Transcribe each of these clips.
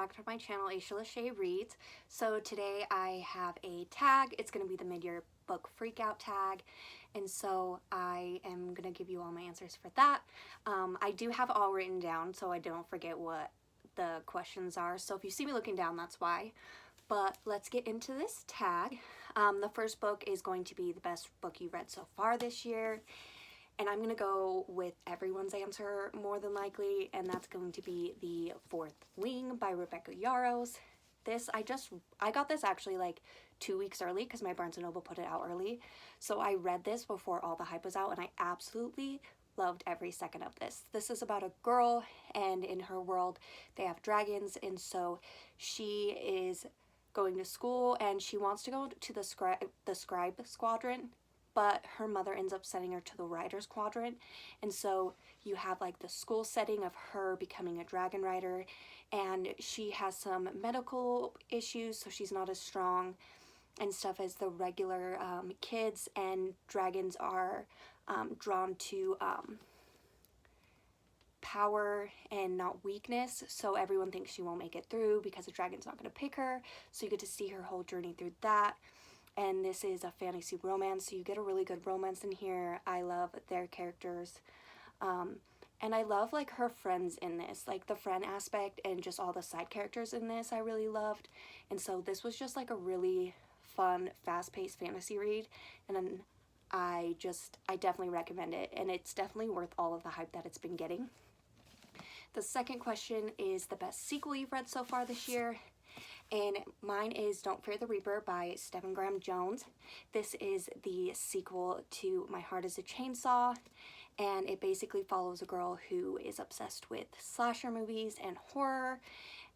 back to my channel, Aisha Lachey Reads. So today I have a tag. It's going to be the mid-year book freakout tag, and so I am going to give you all my answers for that. I do have all written down so I don't forget what the questions are, so if you see me looking down, that's why. But let's get into this tag. The first book is going to be the best book you read so far this year. And I'm going to go with everyone's answer more than likely, and that's going to be The Fourth Wing by Rebecca Yarros. I got this actually like 2 weeks early because my Barnes & Noble put it out early. So I read this before all the hype was out, and I absolutely loved every second of this. This is about a girl, and in her world they have dragons, and so she is going to school and she wants to go to the scribe squadron, but her mother ends up sending her to the rider's quadrant. And so you have like the school setting of her becoming a dragon rider, and she has some medical issues, so she's not as strong and stuff as the regular kids, and dragons are drawn to power and not weakness, so everyone thinks she won't make it through because the dragon's not going to pick her. So you get to see her whole journey through that. And this is a fantasy romance, so you get a really good romance in here. I love their characters, and I love like her friends in this, like the friend aspect and just all the side characters in this I really loved. And so this was just like a really fun, fast-paced fantasy read, and then I definitely recommend it, and it's definitely worth all of the hype that it's been getting. The second question is the best sequel you've read so far this year. And mine is Don't Fear the Reaper by Stephen Graham Jones. This is the sequel to My Heart is a Chainsaw, and it basically follows a girl who is obsessed with slasher movies and horror.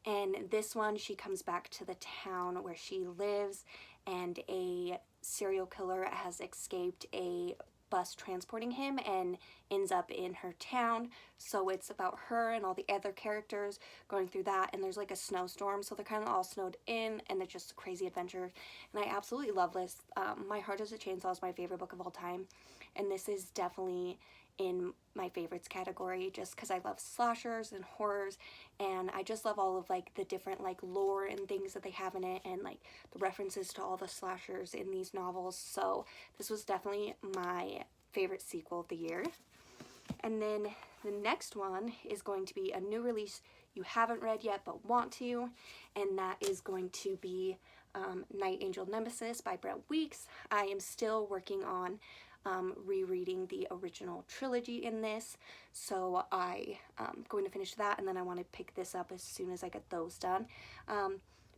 And this one, she comes back to the town where she lives, and a serial killer has escaped a bus transporting him and ends up in her town. So it's about her and all the other characters going through that, and there's like a snowstorm, so they're kind of all snowed in, and it's just a crazy adventure, and I absolutely love this. My Heart is a Chainsaw is my favorite book of all time, and this is definitely in my favorites category just because I love slashers and horrors, and I just love all of like the different like lore and things that they have in it, and like the references to all the slashers in these novels. So this was definitely my favorite sequel of the year. And then the next one is going to be a new release you haven't read yet but want to, and that is going to be Night Angel Nemesis by Brett Weeks. I am still working on rereading the original trilogy in this, so I going to finish that, and then I want to pick this up as soon as I get those done.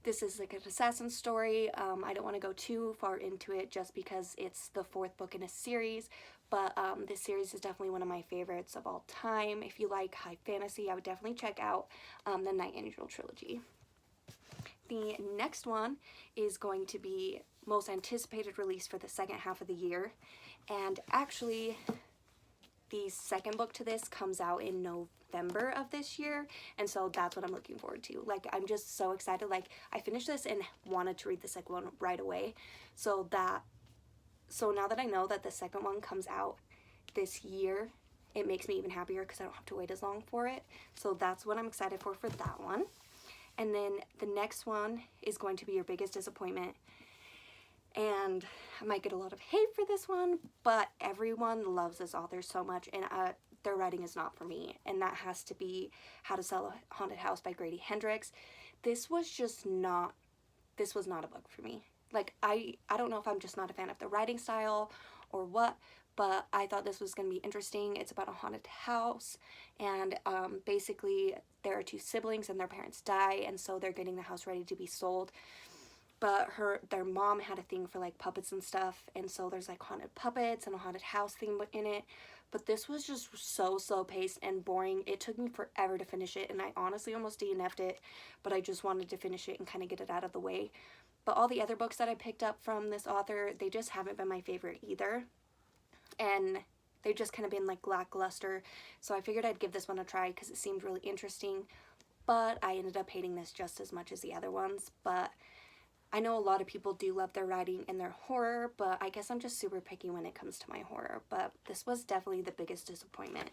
This is like an assassin story. I don't want to go too far into it just because it's the fourth book in a series, but this series is definitely one of my favorites of all time. If you like high fantasy, I would definitely check out the Night Angel trilogy. The next one is going to be most anticipated release for the second half of the year, and actually the second book to this comes out in November of this year, and so that's what I'm looking forward to. Like, I'm just so excited. Like, I finished this and wanted to read the second one right away, so now that I know that the second one comes out this year, it makes me even happier because I don't have to wait as long for it. So that's what I'm excited for that one. And then the next one is going to be Your Biggest Disappointment. And I might get a lot of hate for this one, but everyone loves this author so much, and their writing is not for me. And that has to be How to Sell a Haunted House by Grady Hendrix. This was not a book for me. Like, I don't know if I'm just not a fan of the writing style or what, but I thought this was going to be interesting. It's about a haunted house, and basically there are two siblings and their parents die, and so they're getting the house ready to be sold. But their mom had a thing for like puppets and stuff, and so there's like haunted puppets and a haunted house thing in it. But this was just so slow paced and boring. It took me forever to finish it, and I honestly almost DNF'd it, but I just wanted to finish it and kind of get it out of the way. But all the other books that I picked up from this author, they just haven't been my favorite either, and they've just kind of been like lackluster. So I figured I'd give this one a try because it seemed really interesting, but I ended up hating this just as much as the other ones. But I know a lot of people do love their writing and their horror, but I guess I'm just super picky when it comes to my horror. But this was definitely the biggest disappointment.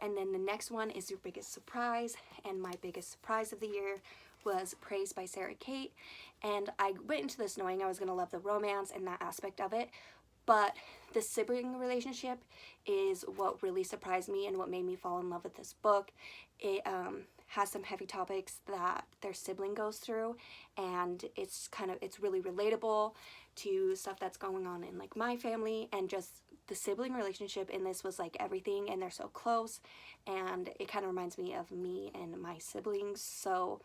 And then the next one is your biggest surprise, and my biggest surprise of the year was Praise by Sarah Kate. And I went into this knowing I was going to love the romance and that aspect of it, but the sibling relationship is what really surprised me and what made me fall in love with this book. It has some heavy topics that their sibling goes through, and it's really relatable to stuff that's going on in like my family, and just the sibling relationship in this was like everything, and they're so close, and it kind of reminds me of me and my siblings. So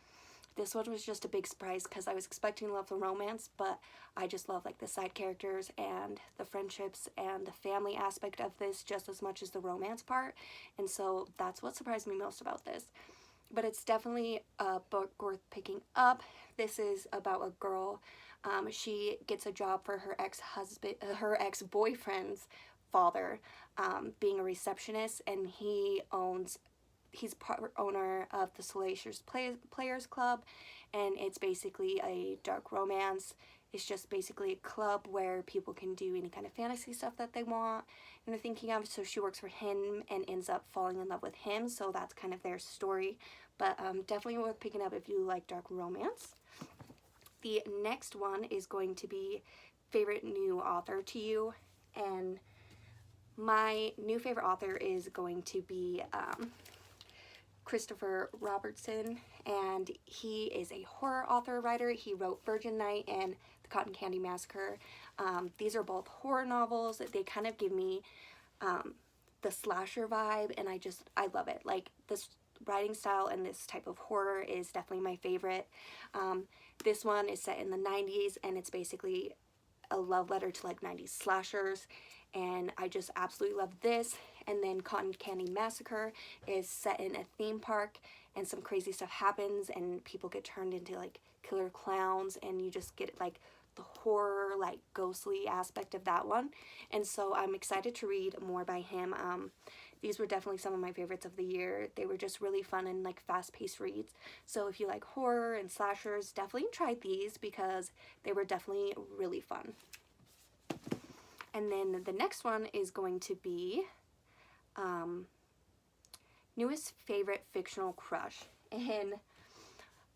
this one was just a big surprise because I was expecting to love the romance, but I just love like the side characters and the friendships and the family aspect of this just as much as the romance part. And so that's what surprised me most about this. But it's definitely a book worth picking up. This is about a girl. She gets a job for her ex-boyfriend's father, being a receptionist, and he's part owner of the Salacious Players Club, and it's basically a dark romance. It's just basically a club where people can do any kind of fantasy stuff that they want and they're thinking of. So she works for him and ends up falling in love with him. So that's kind of their story. But definitely worth picking up if you like dark romance. The next one is going to be favorite new author to you. And my new favorite author is going to be Christopher Robertson, and he is a horror author writer. He wrote Virgin Night and The Cotton Candy Massacre. These are both horror novels. They kind of give me the slasher vibe, and I love it. Like, this writing style and this type of horror is definitely my favorite. This one is set in the 90s, and it's basically a love letter to like 90s slashers, and I just absolutely love this. And then Cotton Candy Massacre is set in a theme park, and some crazy stuff happens and people get turned into like killer clowns, and you just get like the horror, like ghostly aspect of that one. And so I'm excited to read more by him. These were definitely some of my favorites of the year. They were just really fun and like fast-paced reads. So if you like horror and slashers, definitely try these because they were definitely really fun. And then the next one is going to be newest favorite fictional crush. And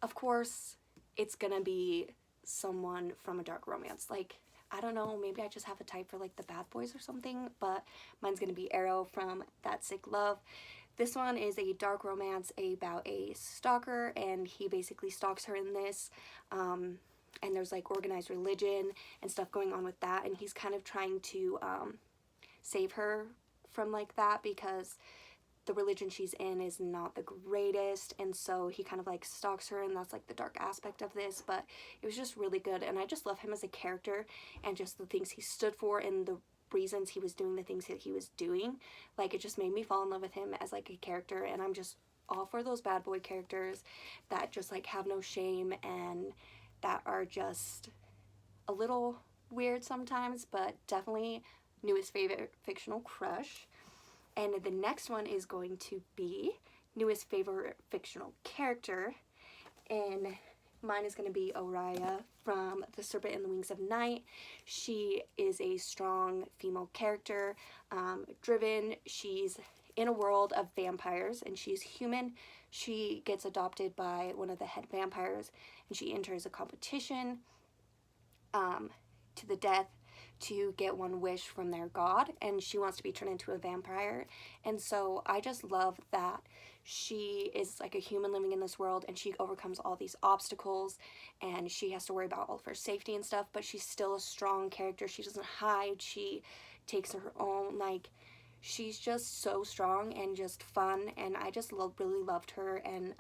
of course, it's gonna be someone from a dark romance. Like, I don't know, maybe I just have a type for like the bad boys or something, but mine's gonna be Arrow from That Sick Love. This one is a dark romance about a stalker, and he basically stalks her in this. And there's like organized religion and stuff going on with that, and he's kind of trying to save her from like that because the religion she's in is not the greatest, and so he kind of like stalks her, and that's like the dark aspect of this. But it was just really good, and I just love him as a character and just the things he stood for and the reasons he was doing the things that he was doing. Like, it just made me fall in love with him as like a character, and I'm just all for those bad boy characters that just like have no shame and that are just a little weird sometimes, but definitely newest favorite fictional crush. And the next one is going to be newest favorite fictional character, and mine is going to be Oriya from The Serpent and the Wings of Night. She is a strong female character, driven. She's in a world of vampires, and she's human. She gets adopted by one of the head vampires, and she enters a competition to the death to get one wish from their god, and she wants to be turned into a vampire. And so I just love that she is like a human living in this world, and she overcomes all these obstacles, and she has to worry about all of her safety and stuff, but she's still a strong character. She doesn't hide. She takes her own, like, she's just so strong and just fun, and I just really loved her. And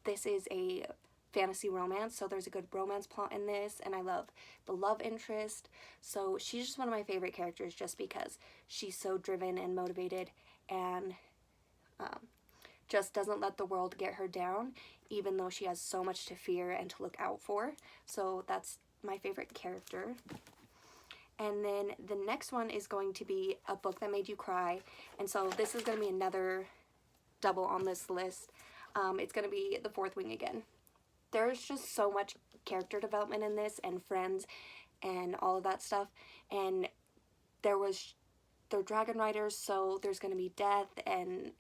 this is a fantasy romance, so there's a good romance plot in this, and I love the love interest. So she's just one of my favorite characters just because she's so driven and motivated, and just doesn't let the world get her down, even though she has so much to fear and to look out for. So that's my favorite character. And then the next one is going to be a book that made you cry, and so this is going to be another double on this list. It's going to be The Fourth Wing again. There's just so much character development in this, and friends and all of that stuff, and they're dragon riders, so there's going to be death, and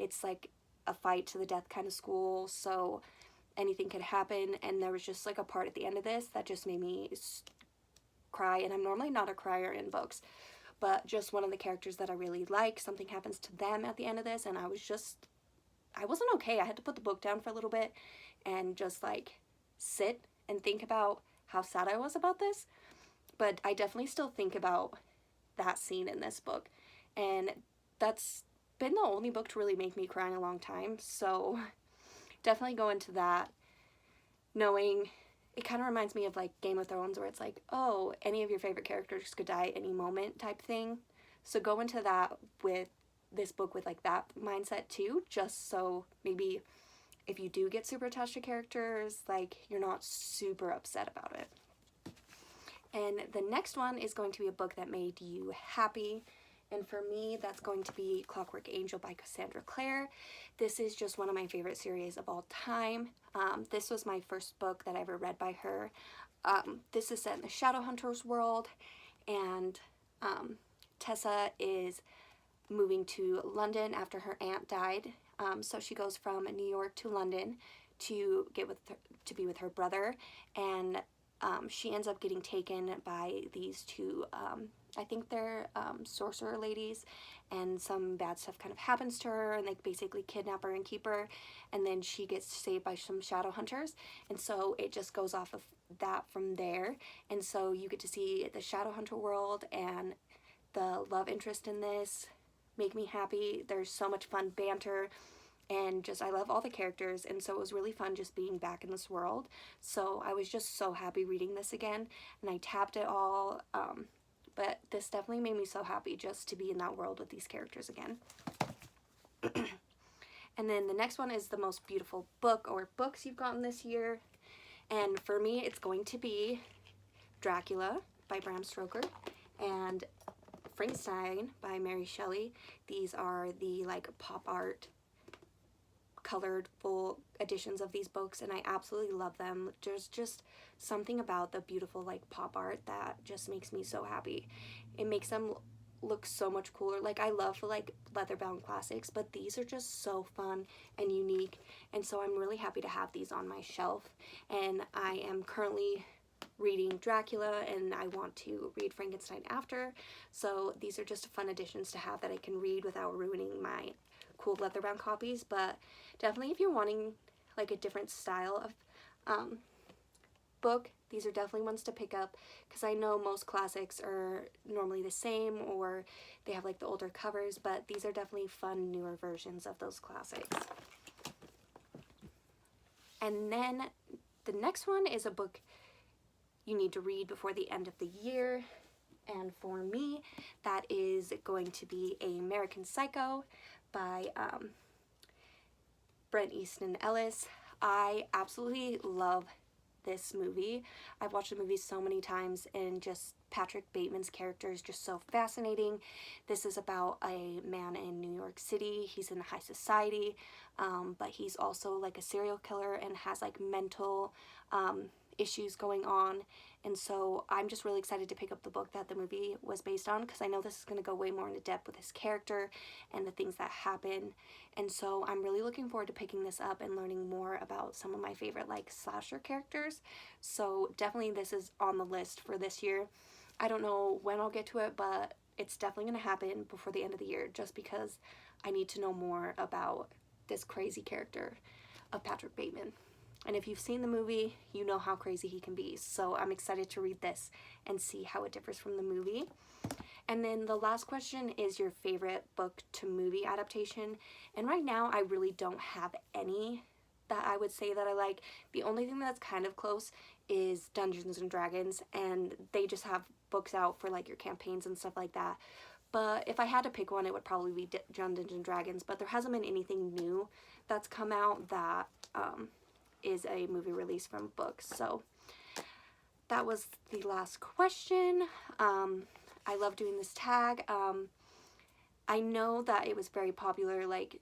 it's like a fight to the death kind of school, so anything could happen. And there was just like a part at the end of this that just made me cry, and I'm normally not a crier in books, but just one of the characters that I really like, something happens to them at the end of this, and I wasn't okay. I had to put the book down for a little bit and just like sit and think about how sad I was about this. But I definitely still think about that scene in this book, and that's been the only book to really make me cry in a long time. So definitely go into that knowing it kind of reminds me of like Game of Thrones, where it's like, oh, any of your favorite characters could die at any moment type thing. So go into that with this book with like that mindset too, just so maybe if you do get super attached to characters, like you're not super upset about it. And the next one is going to be a book that made you happy. And for me, that's going to be Clockwork Angel by Cassandra Clare. This is just one of my favorite series of all time. This was my first book that I ever read by her. This is set in the Shadowhunters world, and Tessa is moving to London after her aunt died. So she goes from New York to London to be with her brother, and she ends up getting taken by these two, I think they're sorcerer ladies, and some bad stuff kind of happens to her, and they basically kidnap her and keep her, and then she gets saved by some shadow hunters, and so it just goes off of that from there. And so you get to see the shadow hunter world, and the love interest in this make me happy. There's so much fun banter, and just I love all the characters, and so it was really fun just being back in this world. So I was just so happy reading this again, and I tapped it all, but this definitely made me so happy just to be in that world with these characters again. And then the next one is the most beautiful book or books you've gotten this year, and for me it's going to be Dracula by Bram Stoker and Frankenstein by Mary Shelley. These are the like pop art colored full editions of these books, and I absolutely love them. There's just something about the beautiful like pop art that just makes me so happy. It makes them look so much cooler. Like I love like leather bound classics, but these are just so fun and unique, and so I'm really happy to have these on my shelf. And I am currently reading Dracula, and I want to read Frankenstein after, so these are just fun additions to have that I can read without ruining my cool leather bound copies. But definitely if you're wanting like a different style of book, these are definitely ones to pick up, because I know most classics are normally the same or they have like the older covers, but these are definitely fun newer versions of those classics. And then the next one is a book you need to read before the end of the year, and for me that is going to be American Psycho by Brent Easton Ellis. I absolutely love this movie. I've watched the movie so many times, and just Patrick Bateman's character is just so fascinating. This is about a man in New York City. He's in high society, but he's also like a serial killer and has like mental issues going on. And so I'm just really excited to pick up the book that the movie was based on, because I know this is going to go way more into depth with his character and the things that happen. And so I'm really looking forward to picking this up and learning more about some of my favorite like slasher characters. So definitely this is on the list for this year. I don't know when I'll get to it, but it's definitely going to happen before the end of the year, just because I need to know more about this crazy character of Patrick Bateman. And if you've seen the movie, you know how crazy he can be. So I'm excited to read this and see how it differs from the movie. And then the last question is your favorite book to movie adaptation. And right now I really don't have any that I would say that I like. The only thing that's kind of close is Dungeons and Dragons, and they just have books out for like your campaigns and stuff like that. But if I had to pick one, it would probably be Dungeons and Dragons. But there hasn't been anything new that's come out that is a movie release from books. So that was the last question. I love doing this tag. I know that it was very popular like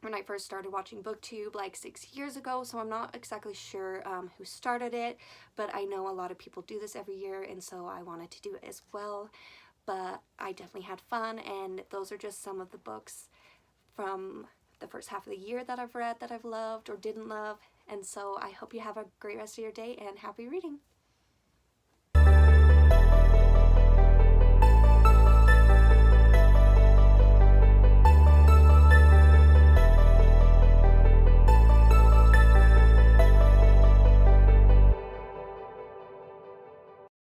when I first started watching BookTube like 6 years ago, so I'm not exactly sure who started it, but I know a lot of people do this every year, and so I wanted to do it as well. But I definitely had fun, and those are just some of the books from the first half of the year that I've read that I've loved or didn't love. And so I hope you have a great rest of your day and happy reading.